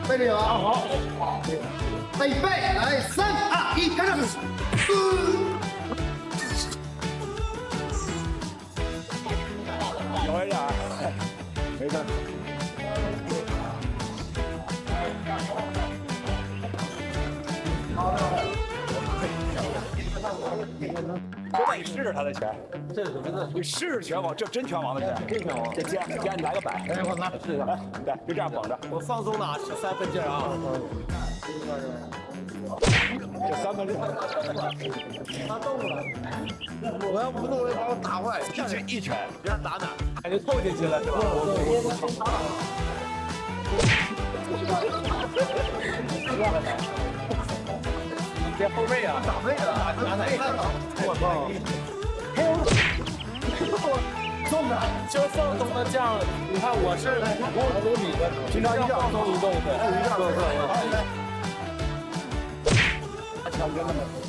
背着有啊，好，背背，来，3、2、1，开始。有一点，没事。就得试试他的拳，这是什么呢？你试试拳王，这真拳王的拳，真拳王。这接你来个摆，哎，我拿试一下。来，对，就这样绷着，我放松哪3分劲啊！这3分钟，他动了，我要不动，我把我打坏。一拳，别打哪，感觉透进去了是吧？这后背啊，打背了，打哪一个？我操！重的，就放松的这样。你看我是5公里的，平常要放松移动的。对。强真的。